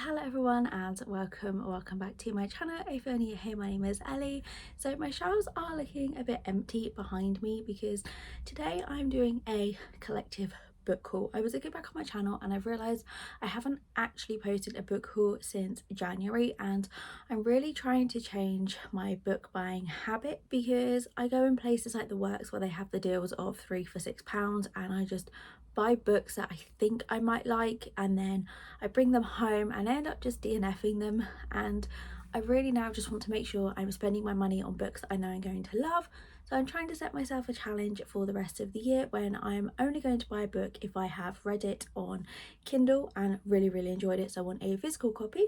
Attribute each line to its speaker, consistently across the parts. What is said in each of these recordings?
Speaker 1: Hello everyone and welcome back to my channel. If you're new here, my name is Ellie. So my shelves are looking a bit empty behind me because today I'm doing a collective book haul. I was looking back on my channel and I've realised I haven't actually posted a book haul since January, and I'm really trying to change my book buying habit because I go in places like the Works where they have the deals of 3 for £6 and I just buy books that I think I might like, and then I bring them home and I end up just DNFing them. And I really now just want to make sure I'm spending my money on books that I know I'm going to love. So I'm trying to set myself a challenge for the rest of the year when I'm only going to buy a book if I have read it on Kindle and really enjoyed it, so I want a physical copy.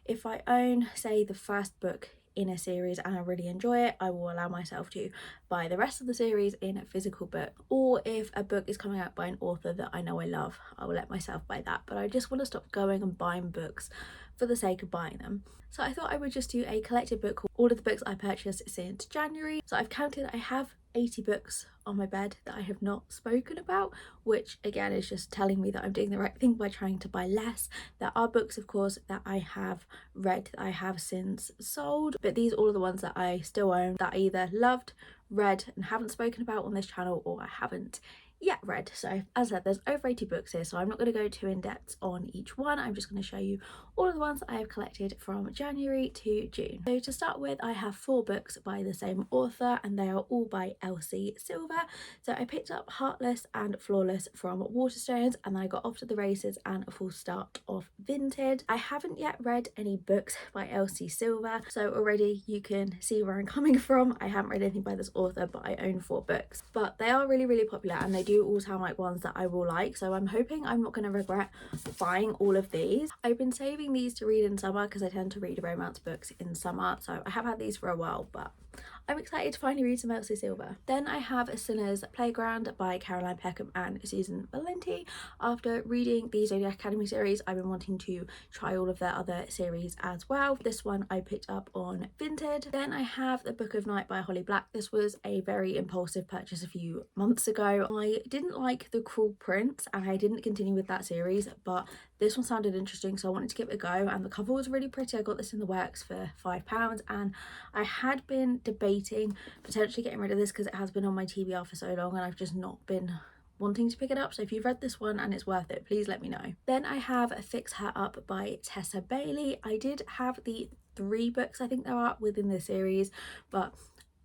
Speaker 1: If I own, say, the first book in a series and I really enjoy it, I will allow myself to buy the rest of the series in a physical book. Or if a book is coming out by an author that I know I love, I will let myself buy that. But I just want to stop going and buying books for the sake of buying them. So I thought I would just do a collective book haul, all of the books I purchased since January. So I've counted, I have 80 books on my bed that I have not spoken about, which again is just telling me that I'm doing the right thing by trying to buy less. There are books, of course, that I have read that I have since sold, but these are all of the ones that I still own that I either loved, read and haven't spoken about on this channel, or I haven't yet read. So as I said, there's over 80 books here, so I'm not going to go too in depth on each one. I'm just going to show you all of the ones that I have collected from January to June. So to start with, I have 4 books by the same author and they are all by Ellie Silver. So I picked up Heartless and Flawless from Waterstones, and then I got Off to the Races and a full start of Vinted. I haven't yet read any books by Ellie Silver, so already you can see where I'm coming from. I haven't read anything by this author, but I own 4 books. But they are really popular and they do all sound like ones that I will like, so I'm hoping I'm not going to regret buying all of these. I've been saving these to read in summer because I tend to read romance books in summer, so I have had these for a while, but I'm excited to finally read some Ellie Silver. Then I have A Sinner's Playground by Caroline Peckham and Susan Valenti. After reading the Zodiac Academy series, I've been wanting to try all of their other series as well. This one I picked up on Vinted. Then I have The Book of Night by Holly Black. This was a very impulsive purchase a few months ago. I didn't like The Cruel Prince and I didn't continue with that series, but this one sounded interesting, so I wanted to give it a go, and the cover was really pretty. I got this in the Works for £5, and I had been debating potentially getting rid of this because it has been on my TBR for so long and I've just not been wanting to pick it up. So if you've read this one and it's worth it, please let me know. Then I have Fix Her Up by Tessa Bailey. I did have the 3 books I think there are within the series, but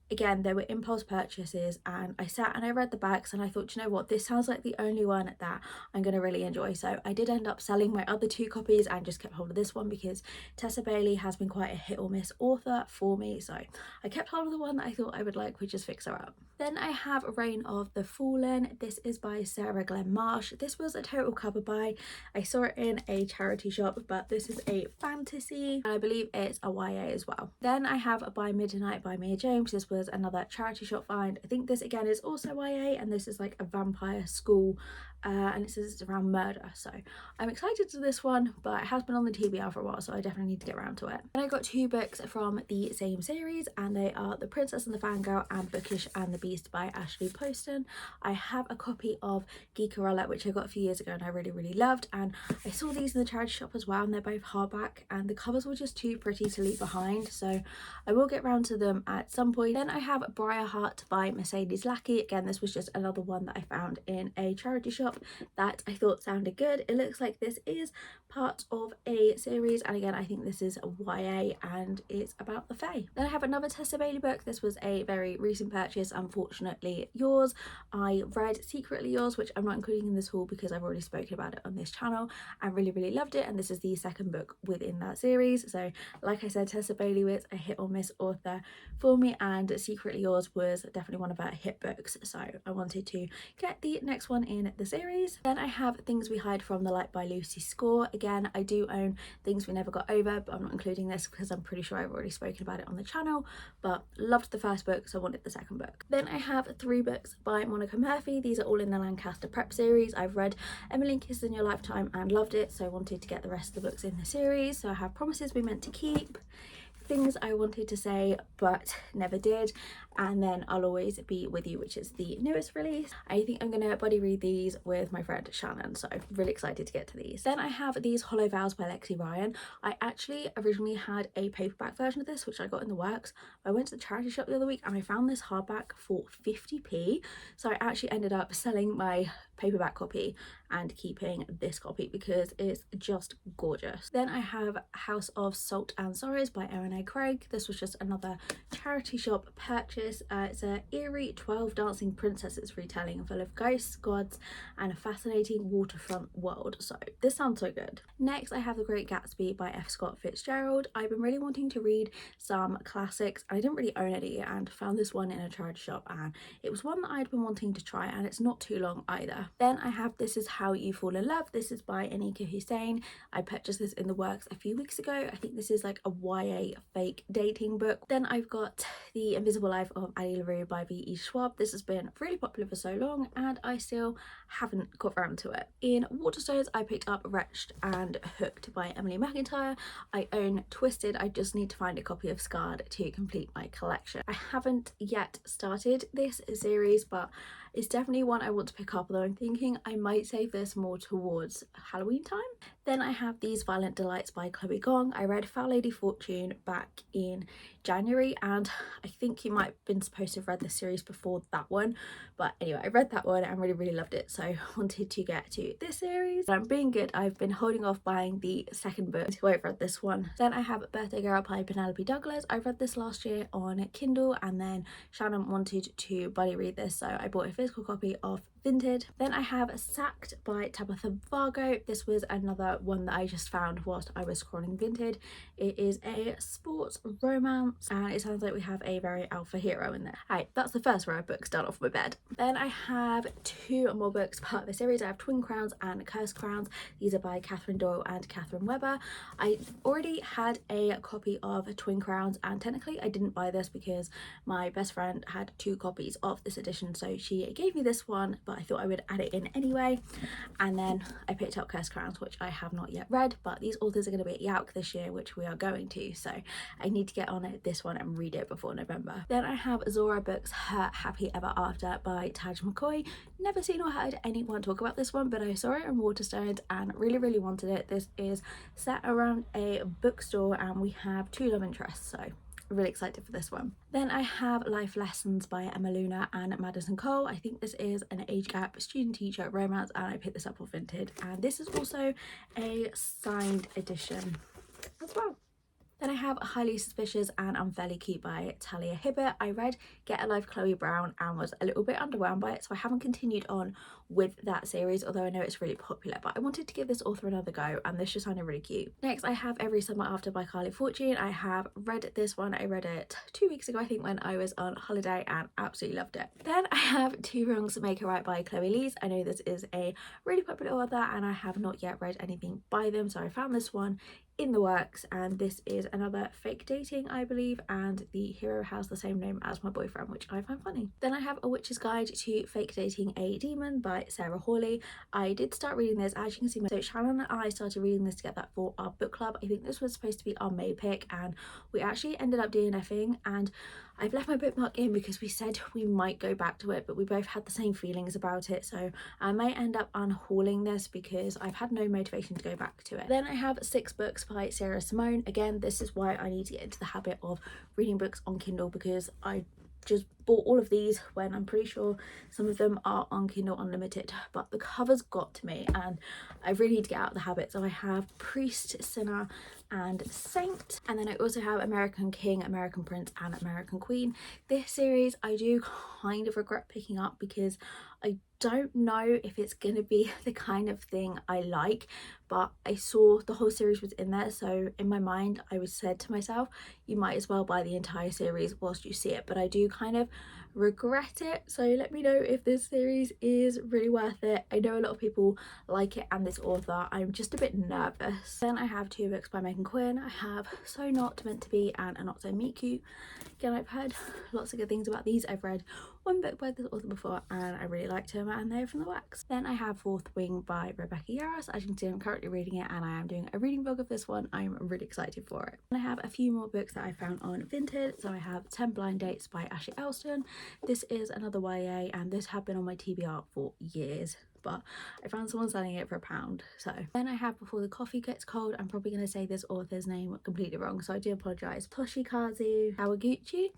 Speaker 1: again, they were impulse purchases, and I sat and I read the backs and I thought, you know what, this sounds like the only one that I'm going to really enjoy. So I did end up selling my other 2 copies and just kept hold of this one because Tessa Bailey has been quite a hit or miss author for me, so I kept hold of the one that I thought I would like, which is Fix Her Up. Then I have Reign of the Fallen. This is by Sarah Glenn Marsh. This was a total cover buy. I saw it in a charity shop, but this is a fantasy and I believe it's a YA as well. Then I have By Midnight by Mia James. This was another charity shop find. I think this again is also YA, and this is like a vampire school and it says it's around murder, so I'm excited to this one, but it has been on the TBR for a while, so I definitely need to get around to it. And I got 2 books from the same series, and they are The Princess and the Fangirl and Bookish and the Beast by Ashley Poston. I have a copy of Geekerella, which I got a few years ago and I really loved, and I saw these in the charity shop as well, and they're both hardback and the covers were just too pretty to leave behind, so I will get round to them at some point. Then I have Briarheart by Mercedes Lackey. Again, this was just another one that I found in a charity shop that I thought sounded good. It looks like this is part of a series, and again I think this is a YA and it's about the Fae. Then I have another Tessa Bailey book. This was a very recent purchase, Unfortunately Yours. I read Secretly Yours, which I'm not including in this haul because I've already spoken about it on this channel and really loved it, and this is the 2nd book within that series. So like I said, Tessa Bailey was a hit or miss author for me, and Secretly Yours was definitely one of her hit books, so I wanted to get the next one in the series. Then I have Things We Hide from the Light by Lucy Score. Again, I do own Things We Never Got Over, but I'm not including this because I'm pretty sure I've already spoken about it on the channel, but loved the first book, so I wanted the 2nd book. Then I have 3 books by Monica Murphy. These are all in the Lancaster Prep series. I've read Emily and Kisses in Your Lifetime and loved it, so I wanted to get the rest of the books in the series. So I have Promises We Meant to Keep, Things I wanted to say but never did, and then I'll Always Be With You, which is the newest release. I think I'm gonna buddy read these with my friend Shannon, so really excited to get to these. Then I have these Hollow Vows by Lexi Ryan. I actually originally had a paperback version of this, which I got in the works. I went to the charity shop the other week and I found this hardback for 50p, so I actually ended up selling my paperback copy and keeping this copy because it's just gorgeous. Then I have House of Salt and Sorrows by Erin A. Craig. This was just another charity shop purchase. It's a eerie 12 dancing princesses retelling full of ghosts, gods, and a fascinating waterfront world. So this sounds so good. Next I have The Great Gatsby by F. Scott Fitzgerald. I've been really wanting to read some classics. I didn't really own any and found this one in a charity shop, and it was one that I'd been wanting to try, and it's not too long either. Then I have This Is How You Fall in Love. This is by Anika Hussein. I purchased this in the works a few weeks ago. I think this is like a YA fake dating book. Then I've got The Invisible Life of Addie LaRue by V.E. Schwab. This has been really popular for so long and I still haven't got around to it. In Waterstones I picked up Wretched and Hooked by Emily McIntyre. I own Twisted. I just need to find a copy of Scarred to complete my collection. I haven't yet started this series, but it's definitely one I want to pick up, although I'm thinking I might save this more towards Halloween time. Then I have These Violent Delights by Chloe Gong. I read Foul Lady Fortune back in January, and I think you might have been supposed to have read the series before that one, but anyway, I read that one and really loved it, so I wanted to get to this series. But I'm being good, I've been holding off buying the second book until I've read this one. Then I have Birthday Girl by Penelope Douglas. I read this last year on Kindle, and then Shannon wanted to buddy read this, so I bought a physical copy of Vinted. Then I have Sacked by Tabitha Vargo. This was another one that I just found whilst I was scrolling Vinted. It is a sports romance and it sounds like we have a very alpha hero in there. Alright, that's the first row of books done off my bed. Then I have two more books part of the series. I have Twin Crowns and Cursed Crowns. These are by Catherine Doyle and Catherine Webber. I already had a copy of Twin Crowns, and technically I didn't buy this because my best friend had two copies of this edition, so she gave me this one, but I thought I would add it in anyway. And then I picked up Cursed Crowns, which I have not yet read, but these authors are going to be at YAUC this year, which we are going to, so I need to get on it this one and read it before November. Then I have Zora Books' Her Happy Ever After by Taj McCoy. Never seen or heard anyone talk about this one, but I saw it in Waterstones and really wanted it. This is set around a bookstore and we have two love interests, so really excited for this one. Then I have Life Lessons by Emma Luna and Madison Cole. I think this is an age gap student teacher romance, and I picked this up off Vinted, and this is also a signed edition as well. Then I have Highly Suspicious and Unfairly Cute by Talia Hibbert. I read Get a Life Chloe Brown and was a little bit underwhelmed by it, so I haven't continued on with that series, although I know it's really popular, but I wanted to give this author another go and this just sounded really cute. Next I have Every Summer After by Carly Fortune. I have read this one. I read it 2 weeks ago I think when I was on holiday and absolutely loved it. Then I have Two Wrongs Make a Right by Chloe Lees. I know this is a really popular author and I have not yet read anything by them, so I found this one in the works, and this is another fake dating I believe, and the hero has the same name as my boyfriend, which I find funny. Then I have A Witch's Guide to Fake Dating a Demon by Sarah Hawley. I did start reading this, as you can see, so Shannon and I started reading this together for our book club. I think this was supposed to be our May pick and we actually ended up DNFing, and I've left my bookmark in because we said we might go back to it, but we both had the same feelings about it, so I may end up unhauling this because I've had no motivation to go back to it. Then I have 6 books by Sarah Simone. Again, this is why I need to get into the habit of reading books on Kindle, because I just bought all of these when I'm pretty sure some of them are on Kindle Unlimited, but the covers got to me and I really need to get out of the habit. So I have Priest, Sinner and Saint, and then I also have American King, American Prince and American Queen. This series I do kind of regret picking up because I don't know if it's gonna be the kind of thing I like, but I saw the whole series was in there, so in my mind I was said to myself, you might as well buy the entire series whilst you see it, but I do kind of regret it. So let me know if this series is really worth it. I know a lot of people like it and this author. I'm just a bit nervous. Then I have 2 books by Megan Quinn. I have So Not Meant to Be and A Not So Meet Cute. Again, I've heard lots of good things about these. I've read one book by this author before and I really liked him. them and they're from the works. Then I have Fourth Wing by Rebecca Yarros. As you can see, I'm currently reading it and I am doing a reading vlog of this one. I'm really excited for it. And I have a few more books that I found on Vinted. So I have 10 Blind Dates by Ashley Elston. This is another YA and this had been on my TBR for years, but I found someone selling it for £1. So then I have Before the Coffee Gets Cold. I'm probably going to say this author's name completely wrong, so I do apologise. Toshikazu Kawaguchi.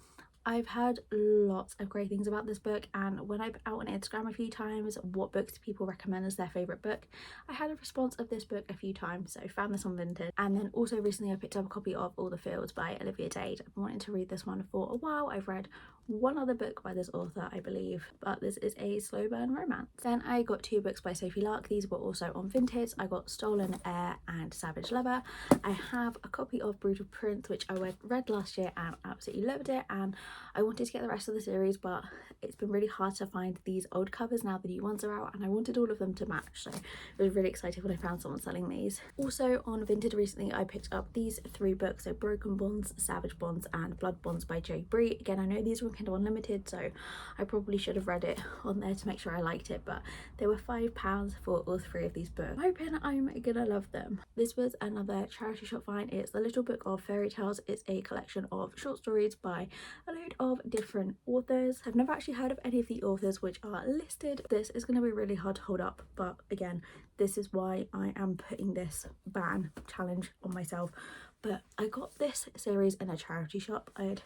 Speaker 1: I've heard lots of great things about this book, and when I put out on Instagram a few times what books do people recommend as their favourite book, I had a response of this book a few times, so I found this on Vinted. And then also recently I picked up a copy of All the Fields by Olivia Dade. I've been wanting to read this one for a while. I've read one other book by this author, I believe, but this is a slow burn romance. Then I got 2 books by Sophie Lark. These were also on Vinted. I got Stolen Air and Savage Lover. I have a copy of Brutal Prince, which I read last year and absolutely loved it, and I wanted to get the rest of the series, but it's been really hard to find these old covers now the new ones are out, and I wanted all of them to match, so I was really excited when I found someone selling these. Also on Vinted recently I picked up these 3 books, so Broken Bonds, Savage Bonds and Blood Bonds by Jay Bree. Again, I know these were Kindle Unlimited, so I probably should have read it on there to make sure I liked it, but they were £5 for all 3 of these books. I'm hoping I'm gonna love them. This was another charity shop find. It's The Little Book of Fairy Tales. It's a collection of short stories by a load of different authors. I've never actually heard of any of the authors which are listed. This is going to be really hard to hold up, but again, this is why I am putting this ban challenge on myself. But I got this series in a charity shop. I'd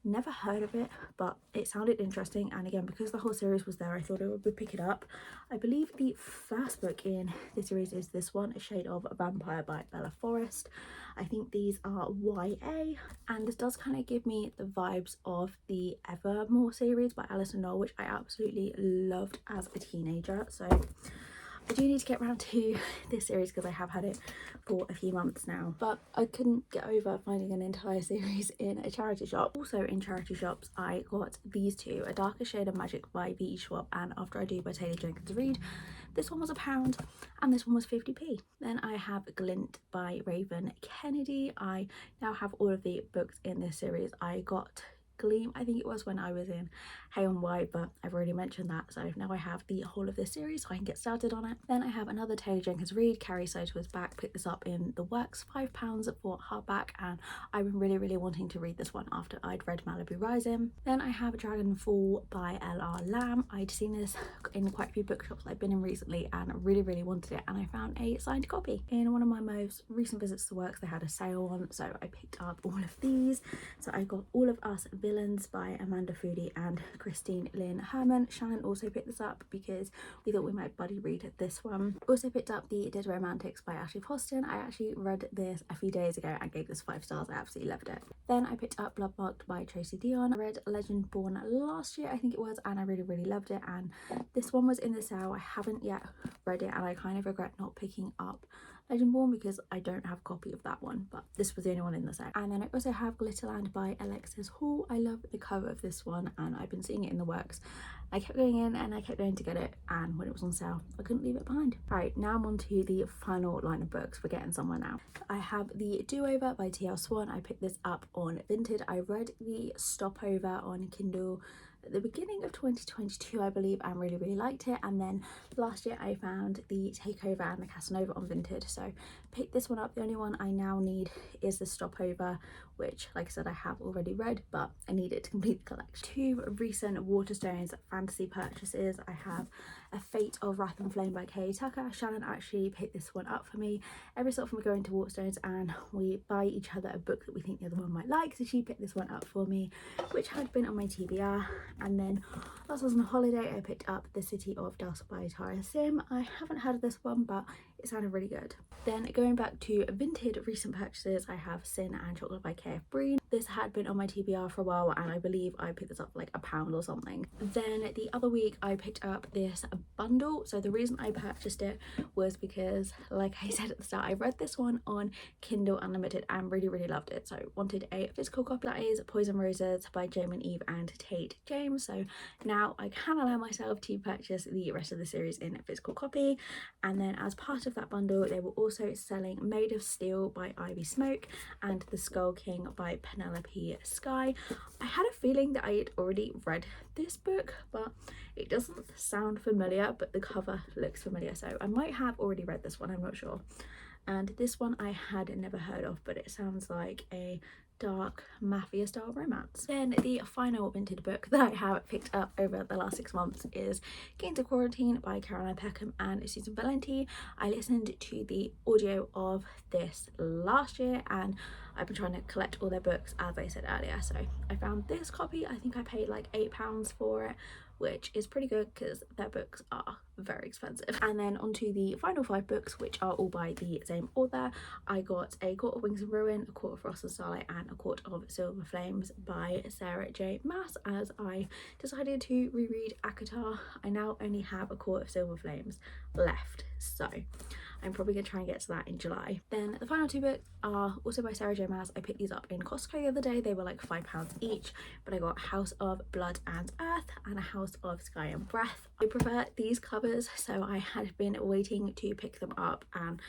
Speaker 1: never heard of it, but it sounded interesting, and again, because the whole series was there, I thought I would pick it up. I believe the first book in the series is this one, A Shade of Vampire by Bella Forrest. I think these are YA, and this does kind of give me the vibes of the Evermore series by Alison Knoll, which I absolutely loved as a teenager. So I do need to get around to this series because I have had it for a few months now, but I couldn't get over finding an entire series in a charity shop. Also in charity shops I got these 2, A Darker Shade of Magic by V.E. Schwab and After I Do by Taylor Jenkins Reid. This one was £1 and this one was 50p. Then I have Glint by Raven Kennedy. I now have all of the books in this series. I got Gleam, I think it was, when I was in Hay on Wye, but I've already mentioned that, so now I have the whole of this series so I can get started on it. Then I have another Taylor Jenkins Reid, Carrie Soto is Back. Picked this up in the works, £5 for hardback, and I've been really wanting to read this one after I'd read Malibu Rising. Then I have Dragonfall by L.R. Lamb. I'd seen this in quite a few bookshops I've been in recently and really wanted it, and I found a signed copy. In one of my most recent visits to works they had a sale on, so I picked up all of these. So I got All of Us Villains by Amanda Foody and Christine Lynn Herman. Shannon also picked this up because we thought we might buddy read this one. Also picked up The Dead Romantics by Ashley Poston. I actually read this a few days ago and gave this 5 stars. I absolutely loved it. Then I picked up Blood Marked by Tracy Dion. I read Legend Born last year, I think it was, and I really loved it, and this one was in the sale. I haven't yet read it and I kind of regret not picking up Legendborn because I don't have a copy of that one, but this was the only one in the set. And then I also have Glitterland by Alexis Hall. I love the cover of this one and I've been seeing it in the works. I kept going in and I kept going to get it, and when it was on sale I couldn't leave it behind. Right, now I'm on to the final line of books. We're getting somewhere now. I have The Do-Over by T.L. Swan. I picked this up on Vinted. I read the Stopover on Kindle at the beginning of 2022, I believe, and really liked it, and then last year I found the Takeover and the Casanova on Vinted, so picked this one up. The only one I now need is the Stopover, which, like I said, I have already read, but I need it to complete the collection. 2 recent Waterstones fantasy purchases. I have A Fate of Wrath and Flame by Kay Tucker. Shannon actually picked this one up for me. Every so often we go into Waterstones and we buy each other a book that we think the other one might like, so she picked this one up for me, which had been on my TBR. And then last was on a holiday, I picked up The City of Dusk by Tara Sim. I haven't heard of this one, but it sounded really good. Then going back to Vinted recent purchases, I have Sin and Chocolate by KF Breen. This had been on my TBR for a while and I believe I picked this up for like £1 or something. Then the other week I picked up this bundle. So the reason I purchased it was because, like I said at the start, I read this one on Kindle Unlimited and really loved it. So I wanted a physical copy. That is Poison Roses by Jamin Eve and Tate James. So now I can allow myself to purchase the rest of the series in a physical copy. And then as part of that bundle they were also selling Made of Steel by Ivy Smoke and The Skull King by Penelope Sky. I had a feeling that I had already read this book, but it doesn't sound familiar, but the cover looks familiar, so I might have already read this one, I'm not sure. And this one I had never heard of, but it sounds like a dark mafia style romance. Then the final vintage book that I have picked up over the last 6 months is Keen to Quarantine by Caroline Peckham and Susan Valenti. I listened to the audio of this last year and I've been trying to collect all their books, as I said earlier, so I found this copy. I think I paid like £8 for it, which is pretty good because their books are very expensive. And then onto the final 5 books, which are all by the same author. I got A Court of Wings and Ruin, A Court of Frost and Starlight and A Court of Silver Flames by Sarah J Maas, as I decided to reread ACOTAR. I now only have A Court of Silver Flames left, so I'm probably going to try and get to that in July. Then the final 2 books are also by Sarah J Maas. I picked these up in Costco the other day. They were like £5 each, but I got House of Blood and Earth and A House of Sky and Breath. I prefer these covers, so I had been waiting to pick them up, and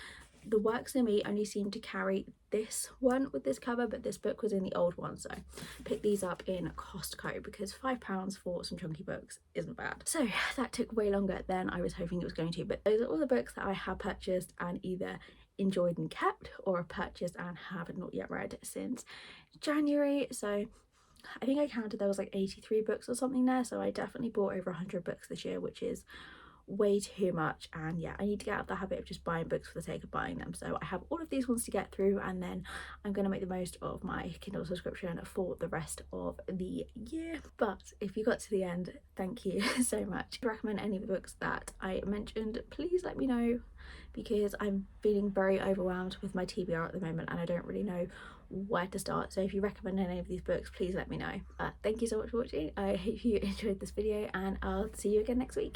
Speaker 1: the works near me only seem to carry this one with this cover, but this book was in the old one, so pick these up in Costco because £5 for some chunky books isn't bad. So that took way longer than I was hoping it was going to, but those are all the books that I have purchased and either enjoyed and kept or purchased and have not yet read since January. So I think I counted there was like 83 books or something there, so I definitely bought over 100 books this year, which is way too much. And yeah, I need to get out of the habit of just buying books for the sake of buying them. So I have all of these ones to get through, and then I'm going to make the most of my Kindle subscription for the rest of the year. But if you got to the end, thank you so much. If you recommend any of the books that I mentioned, please let me know, because I'm feeling very overwhelmed with my TBR at the moment and I don't really know where to start. So if you recommend any of these books, please let me know. Thank you so much for watching. I hope you enjoyed this video and I'll see you again next week.